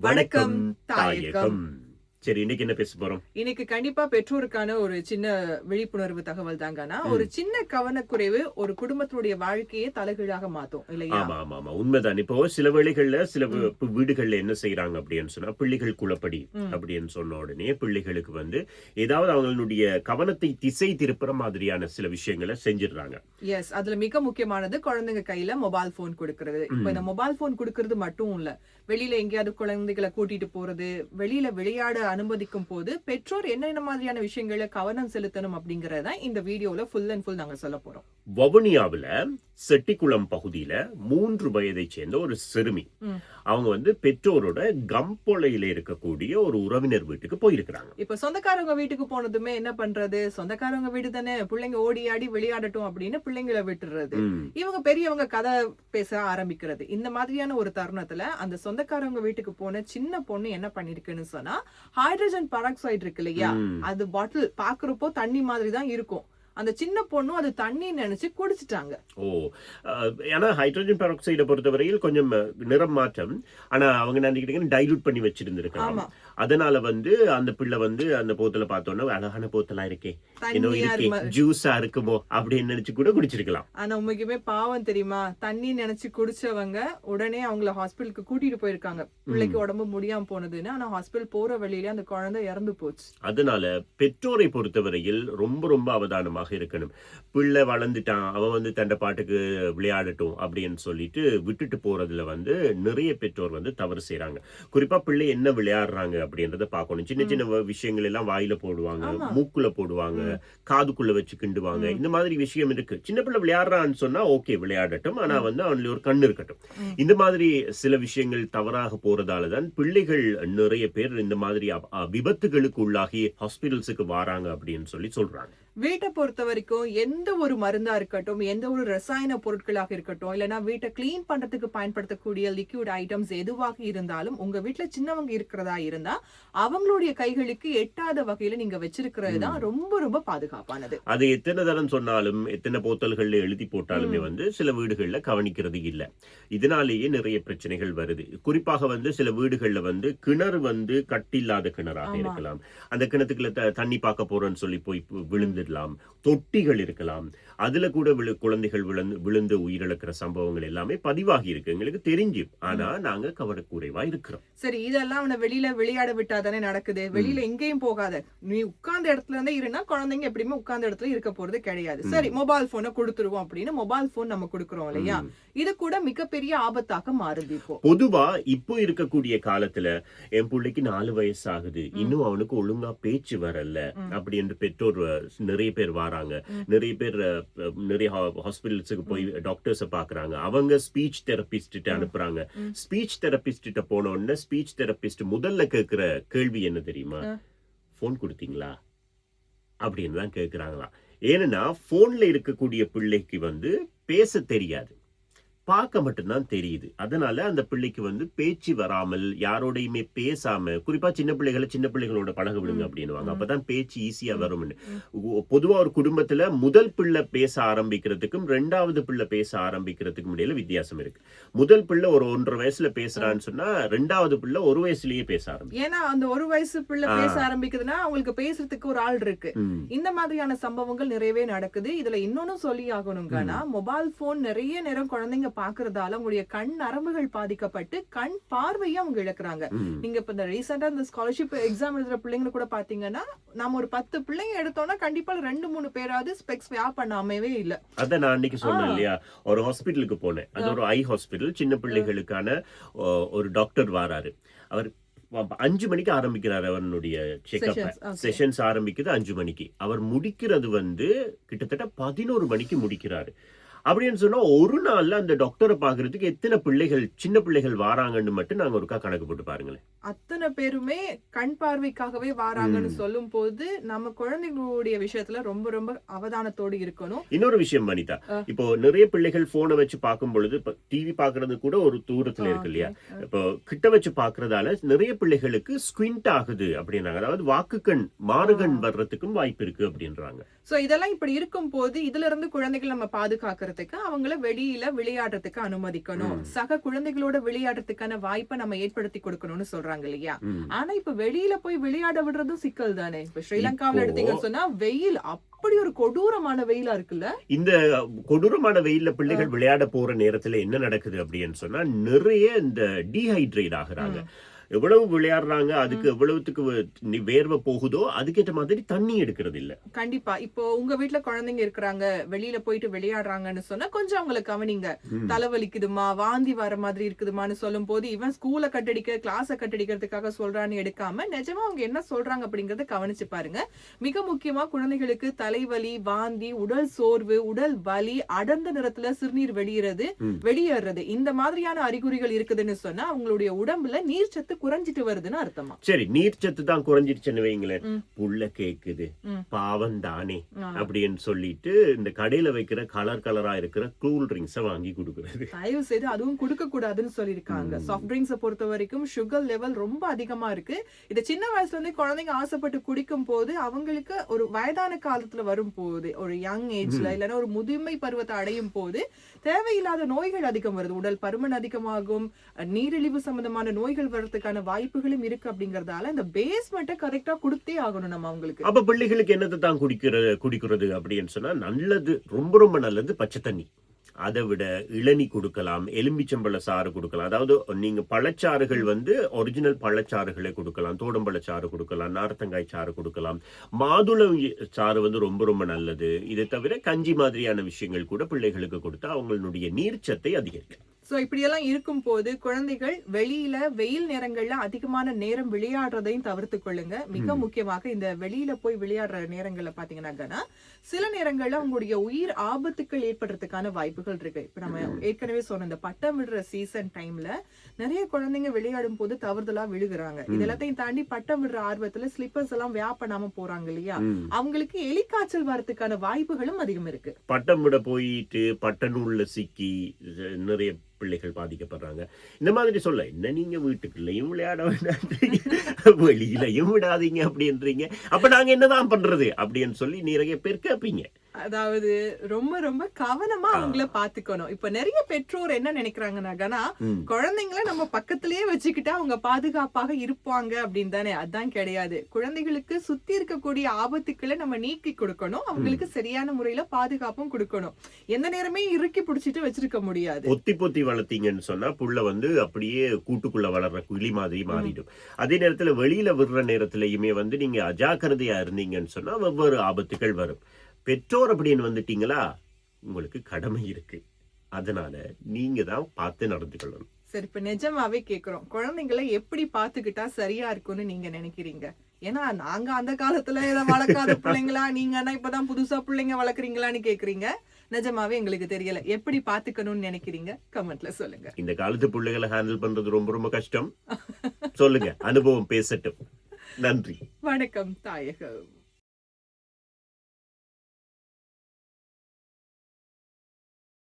வணக்கம் தாயகம். சரி, இன்னைக்கு என்ன பேச போறோம்? இன்னைக்கு கண்டிப்பா பெற்றோருக்கான ஒரு சின்ன விழிப்புணர்வு தகவல் தாங்கன்னா, ஒரு சின்ன கவனக்குறைவு ஒரு குடும்பத்தினுடைய வாழ்க்கையை தலைகீழாக மாத்தும் இல்லையா? ஆமா ஆமா ஆமா, உண்மைதான். இப்போ சில வேளைகள்ல வீடுகள்ல என்ன செய்யறாங்க அப்படின்னு சொன்னா, பிள்ளைகள் குளப்படி அப்படின்னு சொன்ன உடனே பிள்ளைகளுக்கு ஏதாவது அவங்களுடைய கவனத்தை திசை திருப்புற மாதிரியான சில விஷயங்களை செஞ்சிடுறாங்க. எஸ், அதுல மிக முக்கியமானது குழந்தைங்க கையில மொபைல் போன் கொடுக்கறது. இப்ப இந்த மொபைல் போன் கொடுக்கறது மட்டும் இல்ல, வெளியில எங்கேயாவது குழந்தைகளை கூட்டிட்டு போறது, வெளியில விளையாட அனுமதிக்கும் போது பெற்றோர் என்னென்ன மாதிரியான விஷயங்களை கவனம் செலுத்தணும் அப்படிங்கறத இந்த வீடியோல ஃபுல் அண்ட் ஃபுல் நாங்க சொல்ல போறோம். வவுனியாவுல செட்டிக்குளம் பகுதியில 3 வயதை சேர்ந்த ஒரு சிறுமி, அவங்க பெற்றோரோட கம்பொலையில இருக்கக்கூடிய ஒரு உறவினர் வீட்டுக்கு போயிருக்கிறாங்க. இப்ப சொந்தக்காரங்க வீட்டுக்கு போனதுமே என்ன பண்றது, சொந்தக்காரங்க வீடு தானே, பிள்ளைங்க ஓடி ஆடி விளையாடட்டும் அப்படின்னு பிள்ளைங்களை விட்டுறது, இவங்க பெரியவங்க கதை பேச ஆரம்பிக்கிறது. இந்த மாதிரியான ஒரு தருணத்துல அந்த சொந்தக்காரங்க வீட்டுக்கு போன சின்ன பொண்ணு என்ன பண்ணிருக்குன்னு சொன்னா, ஹைட்ரஜன் பெராக்சைடு இருக்கு இல்லையா, அது பாட்டில் பாக்குறப்போ தண்ணி மாதிரி தான் இருக்கும். அந்த சின்ன பொண்ணும் அது தண்ணி நினைச்சு குடிச்சிட்டாங்க. ஏன்னா ஹைட்ரஜன் பெராக்சைடை பொறுத்தவரையில் கொஞ்சம் நிறம் மாற்றம், ஆனா அவங்க நினைக்கிட்டீங்கன்னா டைலூட் பண்ணி வச்சிருந்திருக்காங்க. அதனால அந்த பிள்ளை அந்த போத்தல பார்த்தோன்னா அழகான போத்தலா இருக்கே, ஜூஸா இருக்குமோ அப்படின்னு நினைச்சு கூட குடிச்சிருக்கலாம். ஆனா உண்மைக்குமே பாவம் தெரியுமா, தண்ணி நினைச்சு குடிச்சவங்க உடனே அவங்கள ஹாஸ்பிட்டலுக்கு கூட்டிட்டு போயிருக்காங்க, பிள்ளைக்கு உடம்பு முடியாம போனதுன்னு. ஆனா ஹாஸ்பிட்டல் போற வழியில அந்த குழந்தை இறந்து போச்சு. அதனால பெற்றோரை பொறுத்தவரையில் ரொம்ப ரொம்ப அவதானமாக இருக்கணும். பிள்ளை வளர்ந்துட்டான், அவன் தண்ட பாட்டுக்கு விளையாடட்டும் அப்படின்னு சொல்லிட்டு விட்டுட்டு போறதுல நிறைய பெற்றோர் தவறு செய்யறாங்க. குறிப்பா பிள்ளை என்ன விளையாடுறாங்க அப்படின்றத பார்க்கணும். சின்ன சின்ன விஷயங்கள் எல்லாம் வாயில போடுவாங்க, மூக்குல போடுவாங்க, காதுக்குள்ள வச்சு கிண்டுவாங்க. இந்த மாதிரி விஷயம் இருக்கு. சின்ன பிள்ளை விளையாடுறான்னு சொன்னா ஓகே, விளையாடட்டும், ஆனா அவனுக்கு ஒரு கண்ணு இருக்கட்டும். இந்த மாதிரி சில விஷயங்கள் தவறாக போறதாலதான் பிள்ளைகள் நிறைய பேர் இந்த மாதிரி விபத்துகளுக்கு உள்ளாகி ஹாஸ்பிட்டல்ஸுக்கு வராங்க அப்படின்னு சொல்றாங்க. வீட்டை பொறுத்த வரைக்கும் எந்த ஒரு மருந்தா இருக்கட்டும், எந்த ஒரு ரசாயன பொருட்களாக இருக்கட்டும், இல்லைன்னா வீட்டை கிளீன் பண்றதுக்கு பயன்படுத்தக்கூடிய லிக்விட் ஐட்டம்ஸ் எதுவாக இருந்தாலும் உங்க வீட்டுல சின்னவங்க இருக்கிறதா இருந்தா அவங்களுடைய கைகளுக்கு எட்டாத வகையில நீங்க வச்சிருக்கிறது தான் ரொம்ப ரொம்ப பாதுகாப்பானது. அது எத்தனை தரம் சொன்னாலும், எத்தனை போத்தல்கள்ல எழுதி போட்டாலுமே சில வீடுகள்ல கவனிக்கிறது இல்ல. இதனாலேயே நிறைய பிரச்சனைகள் வருது. குறிப்பாக சில வீடுகள்ல கிணறு கட்டில்லாத கிணறாக இருக்கலாம். அந்த கிணத்துக்குள்ள தண்ணி பார்க்க போறோம்னு சொல்லி போய் விழுந்து, தொட்டிகள் இருக்கலாம், அதுல கூட குழந்தைகள் விழுந்து உயிரிழக்கிற சம்பவங்கள் எல்லாமே பதிவாகி இருக்கு, எங்களுக்கு தெரிஞ்சு. ஆனா நாங்க கவனக்குறைவா இருக்கிறோம். சரி, இதெல்லாம் அவனை வெளியில விளையாட விட்டா தானே நடக்குது. வெளியில எங்கேயும் போகாத, நீ உட்கார்ந்த இடத்துல இருந்தே இருந்தா குழந்தைங்க எப்படியுமே உட்கார்ந்த இடத்துல இருக்க போறது கிடையாது. சரி, மொபைல் போனை கொடுத்துருவோம் அப்படின்னு மொபைல் போன் நம்ம கொடுக்கிறோம் இல்லையா, இது கூட மிகப்பெரிய ஆபத்தாக மாறுது. இப்போ பொதுவா இப்போ இருக்கக்கூடிய காலத்துல என் பிள்ளைக்கு 4 வயசு ஆகுது, இன்னும் அவனுக்கு ஒழுங்கா பேச்சு வரல அப்படின்னு பெற்றோர் நிறைய பேர் வராங்க. நிறைய பேர் நிறைய ஹாஸ்பிட்டல்ஸுக்கு போய் டாக்டர்ஸை பாக்குறாங்க. அவங்க ஸ்பீச் தெரபிஸ்ட் அனுப்புறாங்க. ஸ்பீச் தெரபிஸ்ட் போன உடனே ஸ்பீச் தெரபிஸ்ட் முதல்ல கேட்கிற கேள்வி என்ன தெரியுமா, போன் கொடுத்தீங்களா அப்படின்னு தான் கேட்கிறாங்களா. ஏன்னா போன்ல இருக்கக்கூடிய பிள்ளைக்கு பேச தெரியாது, பார்க்க மட்டும்தான் தெரியுது. அதனால அந்த பிள்ளைக்கு பேச்சு வராமல், யாரோடையுமே பேசாம, குறிப்பா சின்ன பிள்ளைகளோட பழக விடுங்க அப்படின்னுவாங்க, அப்பதான் பேச்சு ஈஸியா வரும்னு. பொதுவா ஒரு குடும்பத்துல முதல் பிள்ளை பேச ஆரம்பிக்கிறதுக்கும் 2வது பிள்ளை பேச ஆரம்பிக்கிறதுக்கும் இடையில வித்தியாசம் இருக்கு. முதல் பிள்ளை ஒரு 1.5 வயசுல பேசுறான்னு சொன்னா 2வது பிள்ளை 1 வயசுலயே பேச ஆரம்பிக்கும். ஏன்னா அந்த 1 வயசு பிள்ளை பேச ஆரம்பிக்குதுன்னா அவங்களுக்கு பேசுறதுக்கு ஒரு ஆள் இருக்கு. இந்த மாதிரியான சம்பவங்கள் நிறையவே நடக்குது. இதுல இன்னொன்னு சொல்லி ஆகணுங்கன்னா, மொபைல் போன் நிறைய நேரம் குழந்தைங்க பாக்குறதால உங்களுடைய கண் நரம்புகள் பாதிக்கப்பட்டு கண் பார்வையை அவங்க இழக்கிறாங்க. நீங்க இப்ப இந்த ரீசெண்டா இந்த ஸ்காலர்ஷிப் எக்ஸாம் எழுதுற பிள்ளைங்க கூட பாத்தீங்கன்னா, நம்ம ஒரு 10 பிள்ளைங்க எடுத்தோம்னா கண்டிப்பா 2-3 பேராவது ஸ்பெக்ஸ் வியா பண்ணாமவே இல்ல. அத நான் அன்னைக்கு சொன்னேன் இல்லையா, ஒரு ஹாஸ்பிட்டலுக்கு போனேன். அது ஒரு ஐ ஹாஸ்பிட்டல், சின்ன பிள்ளைகளுக்கான ஒரு டாக்டர் வராரு. அவர் 5 மணிக்கு ஆரம்பிக்கிறார் அவனுடைய செக்அப். செஷன்ஸ் ஆரம்பிக்குது 5 மணிக்கு. அவர் முடிக்கிறது கிட்டத்தட்ட 11 மணிக்கு முடிக்கிறாரு. அப்படின்னு சொன்னா ஒரு நாள்ல அந்த டாக்டரை பாக்குறதுக்கு எத்தனை பிள்ளைகள், சின்ன பிள்ளைகள் வாராங்கன்னு மட்டும் நாங்க ஒருக்கா கணக்கு போட்டு பாருங்களேன். அத்தனை பேருமே கண் பார்வைக்காகவே வாராங்கன்னு சொல்லும் போது நம்ம குழந்தைகளுடைய விஷயத்துல ரொம்ப ரொம்ப அவதானத்தோடு இருக்கணும். இன்னொரு விஷயம் வனிதா, இப்போ நிறைய பிள்ளைகள் போனை வச்சு பார்க்கும் பொழுது, டிவி பாக்குறது கூட ஒரு தூரத்துல இருக்கு இல்லையா, இப்போ கிட்ட வச்சு பாக்குறதால நிறைய பிள்ளைகளுக்கு ஸ்குவிண்ட் ஆகுது அப்படின்றாங்க. அதாவது வாக்குக்கண் மாறுகண் வர்றதுக்கும் வாய்ப்பு இருக்கு அப்படின்றாங்க. சோ இதெல்லாம் இப்படி இருக்கும் போது இதுல இருந்து குழந்தைகள் நம்ம பாதுகாக்கிறது காரணத்துக்கு அவங்கள வெளியில விளையாடுறதுக்கு அனுமதிக்கணும், சக குழந்தைகளோட விளையாடுறதுக்கான வாய்ப்பை நம்ம ஏற்படுத்தி கொடுக்கணும்னு சொல்றாங்க இல்லையா? ஆனா இப்ப வெளியில போய் விளையாட விடுறதும் சிக்கல் தானே. இப்ப ஸ்ரீலங்காவில எடுத்தீங்கன்னு சொன்னா வெயில் அப்படி ஒரு கொடூரமான வெயிலா இருக்குல்ல. இந்த கொடூரமான வெயில்ல பிள்ளைகள் விளையாட போற நேரத்துல என்ன நடக்குது அப்படின்னு சொன்னா நிறைய இந்த டீஹைட்ரேட் ஆகுறாங்க. எவ்வளவு விளையாடுறாங்க, அதுக்கு எவ்வளவுக்கு வேர்வை போகுதோ அதுக்கேற்ற மாதிரி தண்ணி எடுக்கிறது இல்ல. கண்டிப்பா. இப்போ உங்க வீட்டுல குழந்தைங்க இருக்கிறாங்க, வெளியில போயிட்டு விளையாடுறாங்கன்னு சொன்னா கொஞ்சம் அவங்களை கவனிங்க. தலைவலிக்குதுமா, வாந்தி வர மாதிரி இருக்குதுமான்னு சொல்லும் போது இவன் ஸ்கூலை கட்டடிக்க, கிளாஸ கட்டடிக்கிறதுக்காக சொல்றான்னு எடுக்காம நிஜமா அவங்க என்ன சொல்றாங்க அப்படிங்கறத கவனிச்சு பாருங்க. மிக முக்கியமா குழந்தைகளுக்கு தலைவலி, வாந்தி, உடல் சோர்வு, உடல் வலி, அடர்ந்த நிறத்துல சிறுநீர் வெளியேறது இந்த மாதிரியான அறிகுறிகள் இருக்குதுன்னு சொன்னா அவங்களுடைய உடம்புல நீர்ச்சத்து குறைஞ்சிட்டு வருதுன்னு அர்த்தமா. சரி, நீர்ச்சத்து தான் குறைஞ்சிருச்சுன்னு வைங்களேன், புள்ள கேக்குது பாவம் தானே அப்படின்னு சொல்லிட்டு இந்த கடையில வைக்கிற கலரா இருக்கிற கூல் ட்ரிங்க்ஸ வாங்கி கொடுக்கறது. தயவு செய்து அதுவும் கொடுக்க கூடாதுன்னு சொல்லிருக்காங்க. சாஃப்ட் ட்ரிங்க்ஸ பொறுத்த வரைக்கும் சுகர் லெவல் ரொம்ப அதிகமா இருக்கு. இத சின்ன வயசுல இருந்து குழந்தைங்க ஆசைப்பட்டு குடிக்கும் போது அவங்களுக்கு ஒரு வயதான காலத்துல வரும் போது, ஒரு யங் ஏஜ்ல இல்லைன்னா ஒரு முதுமை பருவத்தை அடையும் போது தேவையில்லாத நோய்கள் அதிகம் வருது. உடல் பருமன் அதிகமாகும், நீரிழிவு சம்பந்தமான நோய்கள் வர்றதுக்கான வாய்ப்புகளும் இருக்கு. அப்படிங்கறதால இந்த பேஸ்மெண்ட்டை கரெக்டா கொடுத்தே ஆகணும் நம்ம அவங்களுக்கு. அப்ப பிள்ளைகளுக்கு என்னத்தை தான் குடிக்கிறது அப்படின்னு சொன்னா நல்லது, ரொம்ப நல்லது பச்சை தண்ணி. அதை விட இளநீ கொடுக்கலாம், எலும்பிச்சம்பழ சாறு கொடுக்கலாம். அதாவது நீங்க பழச்சாறுகள் ஒரிஜினல் பழச்சாறுகளை கொடுக்கலாம், தோடம்பழச்சாறு கொடுக்கலாம், நார்த்தங்காய் சாறு கொடுக்கலாம், மாதுளை சாறு ரொம்ப நல்லது. இதை தவிர கஞ்சி மாதிரியான விஷயங்கள் கூட பிள்ளைகளுக்கு கொடுத்தா அவங்களுடைய நீர்ச்சத்தை அதிகரிக்கும். சோ இப்படியெல்லாம் இருக்கும் போது குழந்தைகள் வெளியில வெயில் நேரங்கள்ல அதிகமான நேரம் விளையாடுறதையும் தவிர்த்து கொள்ளுங்க. மிக முக்கியமாக இந்த வெளியில போய் விளையாடுற நேரங்கள்ல பாத்தீங்கன்னா சில நேரங்கள்ல உங்களுடைய உயிர் ஆபத்துக்கள் ஏற்படுறதுக்கான வாய்ப்புகள் இருக்கு. இப்ப நம்ம ஏற்கனவே சொன்ன இந்த பட்டம் விடுற சீசன் டைம்ல நிறைய குழந்தைங்க விளையாடும் போது தவறுதலா விழுகுறாங்க. இதெல்லாத்தையும் தாண்டி பட்டம் விடுற ஆர்வத்துல ஸ்லிப்பர்ஸ் எல்லாம் வியர் பண்ணாம போறாங்க இல்லையா, அவங்களுக்கு எலிக்காய்ச்சல் வரதுக்கான வாய்ப்புகளும் அதிகம் இருக்கு. பட்டம் விட போயிட்டு பட்டநூல்ல சிக்கி நிறைய பிள்ளைகள் பாதிக்கப்படுறாங்க. இந்த மாதிரி சொல்ல என்ன, நீங்க வீட்டுக்குள்ளேயும் விளையாட வேண்டான்றீங்க, வெளியிலையும் விடாதீங்க அப்படின்றீங்க, அப்ப நாங்க என்னதான் பண்றது அப்படின்னு சொல்லி நிறைய பேர் கேட்பீங்க. அதாவது ரொம்ப ரொம்ப கவனமா அவங்கள பாத்துக்கணும். இப்ப நிறைய பெற்றோர் என்ன நினைக்கிறாங்கன்னா குழந்தைங்களை நம்ம பக்கத்திலேயே வச்சுக்கிட்டா அவங்க பாதுகாப்பாக இருப்பாங்க அப்படின்னு தானே. அதான் கிடையாது. குழந்தைகளுக்கு சுத்தி இருக்கக்கூடிய ஆபத்துக்களை நம்ம நீக்கி கொடுக்கணும், அவங்களுக்கு சரியான முறையில பாதுகாப்பும் கொடுக்கணும். எந்த நேரமே இறுக்கி பிடிச்சிட்டு வச்சிருக்க முடியாது. பொத்தி வளர்த்தீங்கன்னு சொன்னா புள்ள அப்படியே கூட்டுக்குள்ள வளர்ற கிளி மாதிரி மாறிடும். அதே நேரத்துல வெளியில விடுற நேரத்திலயுமே நீங்க அஜாக்கிரதையா இருந்தீங்கன்னு சொன்னா வெவ்வேறு ஆபத்துகள் வரும். பெற்றோர் அப்படின்னு வந்துட்டீங்களா, உங்களுக்கு கடமை இருக்கு, அதனால நீங்க தான் பார்த்து நடந்து கொள்ளணும். சரி, இப்ப நிஜமாவே கேக்குறோம், குழந்தைங்களை எப்படி பாத்துக்கிட்டா சரியா இருக்கும்னு நீங்க நினைக்கிறீங்க? ஏன்னா நாங்க அந்த காலத்துல இதை வளர்க்காத பிள்ளைங்களா, நீங்க ஆனா இப்பதான் புதுசா பிள்ளைங்க வளர்க்குறீங்களான்னு கேக்குறீங்க. நிஜமாவே எங்களுக்கு தெரியல. எப்படி பாத்துக்கணும்னு நினைக்கிறீங்க? கமெண்ட்ல சொல்லுங்க. இந்த காலத்து பிள்ளைகளை ஹேண்டில் பண்றது ரொம்ப கஷ்டம். சொல்லுங்க, அனுபவம் பேசட்டும். நன்றி. வணக்கம் தாயகம்.